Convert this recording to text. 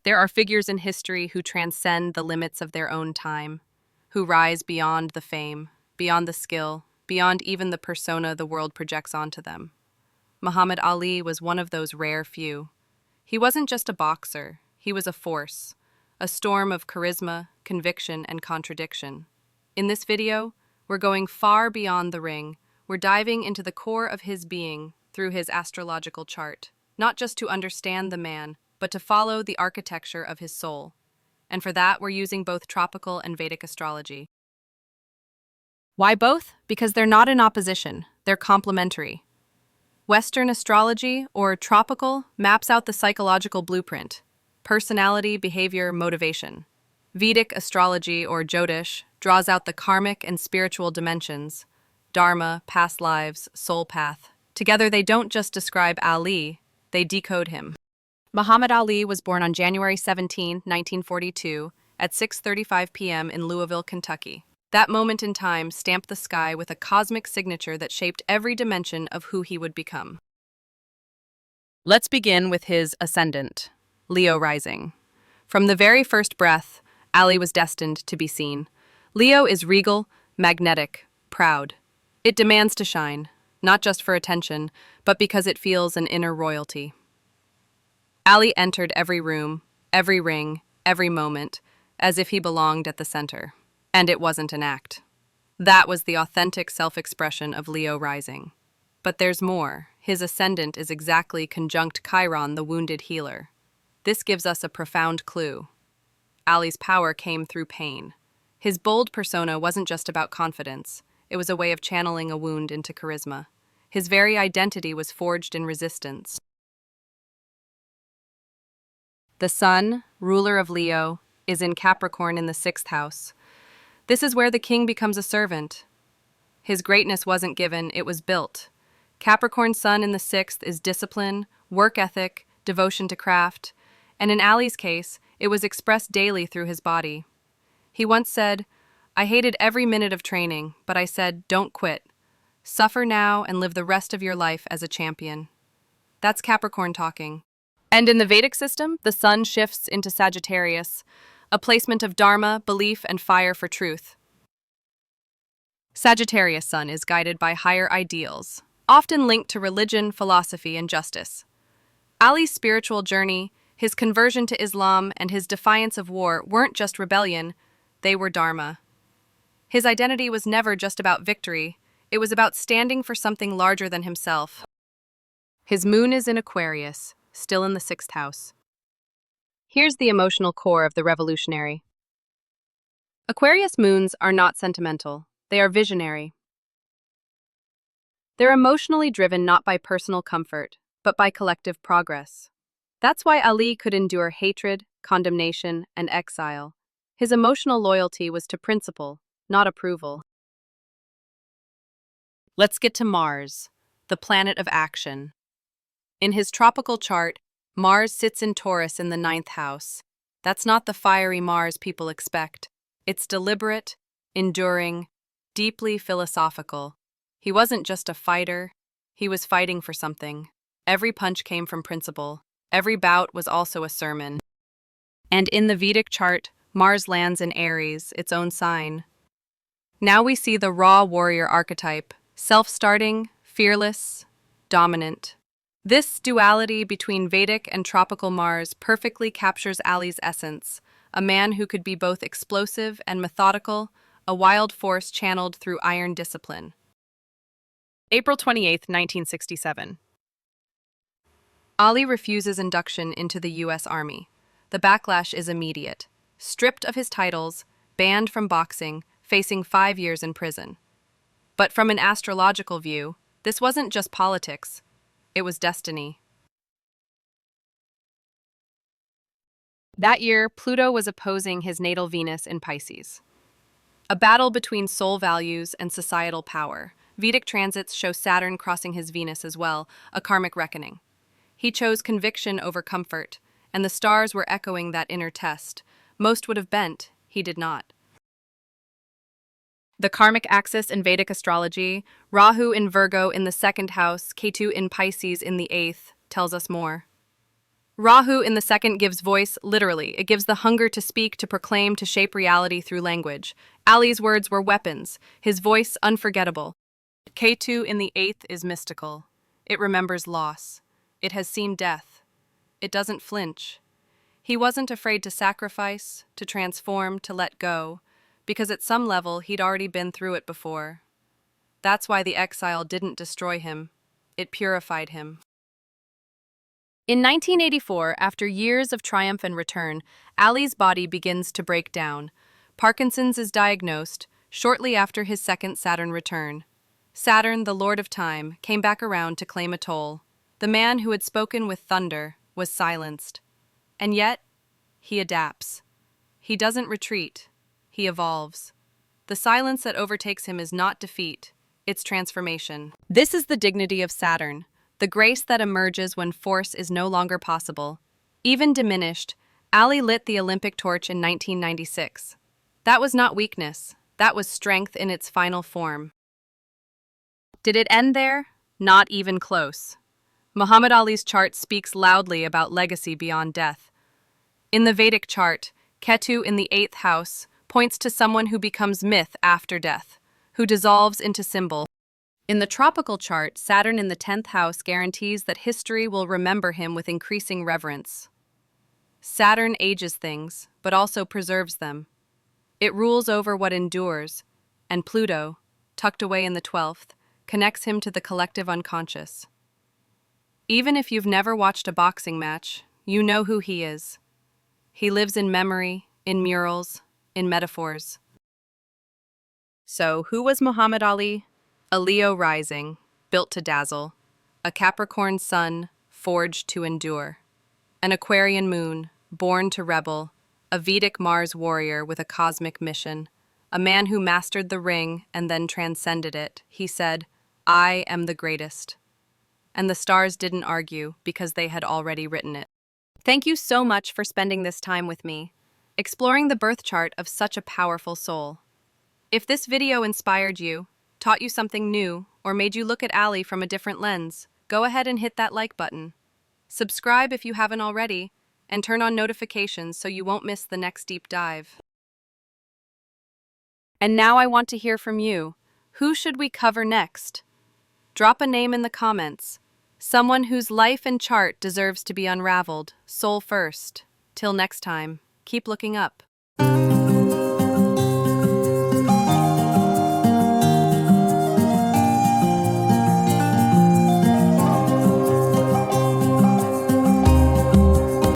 There are figures in history who transcend the limits of their own time, who rise beyond the fame, beyond the skill, beyond even the persona the world projects onto them. Muhammad Ali was one of those rare few. He wasn't just a boxer, he was a force, a storm of charisma, conviction, and contradiction. In this video, we're going far beyond the ring. We're diving into the core of his being through his astrological chart, not just to understand the man, but to follow the architecture of his soul. And for that, we're using both tropical and Vedic astrology. Why both? Because they're not in opposition, they're complementary. Western astrology, or tropical, maps out the psychological blueprint: personality, behavior, motivation. Vedic astrology, or Jyotish, draws out the karmic and spiritual dimensions: dharma, past lives, soul path. Together, they don't just describe Ali, they decode him. Muhammad Ali was born on January 17, 1942, at 6:35 p.m. in Louisville, Kentucky. That moment in time stamped the sky with a cosmic signature that shaped every dimension of who he would become. Let's begin with his ascendant, Leo rising. From the very first breath, Ali was destined to be seen. Leo is regal, magnetic, proud. It demands to shine, not just for attention, but because it feels an inner royalty. Ali entered every room, every ring, every moment, as if he belonged at the center. And it wasn't an act. That was the authentic self-expression of Leo rising. But there's more. His ascendant is exactly conjunct Chiron, the wounded healer. This gives us a profound clue. Ali's power came through pain. His bold persona wasn't just about confidence. It was a way of channeling a wound into charisma. His very identity was forged in resistance. The sun, ruler of Leo, is in Capricorn in the 6th house. This is where the king becomes a servant. His greatness wasn't given, it was built. Capricorn Sun in the 6th is discipline, work ethic, devotion to craft, and in Ali's case, it was expressed daily through his body. He once said, "I hated every minute of training, but I said, don't quit. Suffer now and live the rest of your life as a champion." That's Capricorn talking. And in the Vedic system, the sun shifts into Sagittarius, a placement of dharma, belief, and fire for truth. Sagittarius Sun is guided by higher ideals, often linked to religion, philosophy, and justice. Ali's spiritual journey, his conversion to Islam, and his defiance of war weren't just rebellion, they were dharma. His identity was never just about victory, it was about standing for something larger than himself. His moon is in Aquarius, still in the 6th house. Here's the emotional core of the revolutionary. Aquarius moons are not sentimental, they are visionary. They're emotionally driven not by personal comfort, but by collective progress. That's why Ali could endure hatred, condemnation, and exile. His emotional loyalty was to principle, not approval. Let's get to Mars, the planet of action. In his tropical chart, Mars sits in Taurus in the 9th house. That's not the fiery Mars people expect. It's deliberate, enduring, deeply philosophical. He wasn't just a fighter, he was fighting for something. Every punch came from principle. Every bout was also a sermon. And in the Vedic chart, Mars lands in Aries, its own sign. Now we see the raw warrior archetype, self-starting, fearless, dominant. This duality between Vedic and tropical Mars perfectly captures Ali's essence, a man who could be both explosive and methodical, a wild force channeled through iron discipline. April 28, 1967. Ali refuses induction into the U.S. Army. The backlash is immediate. Stripped of his titles, banned from boxing, facing 5 years in prison. But from an astrological view, this wasn't just politics. It was destiny. That year, Pluto was opposing his natal Venus in Pisces. A battle between soul values and societal power. Vedic transits show Saturn crossing his Venus as well, a karmic reckoning. He chose conviction over comfort, and the stars were echoing that inner test. Most would have bent, he did not. The karmic axis in Vedic astrology, Rahu in Virgo in the 2nd house, Ketu in Pisces in the 8th, tells us more. Rahu in the second gives voice, literally. It gives the hunger to speak, to proclaim, to shape reality through language. Ali's words were weapons, his voice unforgettable. Ketu in the eighth is mystical. It remembers loss. It has seen death. It doesn't flinch. He wasn't afraid to sacrifice, to transform, to let go, because at some level he'd already been through it before. That's why the exile didn't destroy him. It purified him. In 1984, after years of triumph and return, Ali's body begins to break down. Parkinson's is diagnosed shortly after his second Saturn return. Saturn, the Lord of Time, came back around to claim a toll. The man who had spoken with thunder was silenced. And yet, he adapts. He doesn't retreat. He evolves. The silence that overtakes him is not defeat, it's transformation. This is the dignity of Saturn, the grace that emerges when force is no longer possible. Even diminished, Ali lit the Olympic torch in 1996. That was not weakness. That was strength in its final form. Did it end there? Not even close. Muhammad Ali's chart speaks loudly about legacy beyond death. In the Vedic chart, Ketu in the eighth house points to someone who becomes myth after death, who dissolves into symbol. In the tropical chart, Saturn in the 10th house guarantees that history will remember him with increasing reverence. Saturn ages things, but also preserves them. It rules over what endures, and Pluto, tucked away in the 12th, connects him to the collective unconscious. Even if you've never watched a boxing match, you know who he is. He lives in memory, in murals, in metaphors. So, who was Muhammad Ali? A Leo rising, built to dazzle. A Capricorn Sun, forged to endure. An Aquarian Moon, born to rebel. A Vedic Mars warrior with a cosmic mission. A man who mastered the ring and then transcended it. He said, "I am the greatest." And the stars didn't argue because they had already written it. Thank you so much for spending this time with me, exploring the birth chart of such a powerful soul. If this video inspired you, taught you something new, or made you look at Ali from a different lens, go ahead and hit that like button. Subscribe if you haven't already, and turn on notifications so you won't miss the next deep dive. And now I want to hear from you. Who should we cover next? Drop a name in the comments. Someone whose life and chart deserves to be unraveled, soul first. Till next time, keep looking up.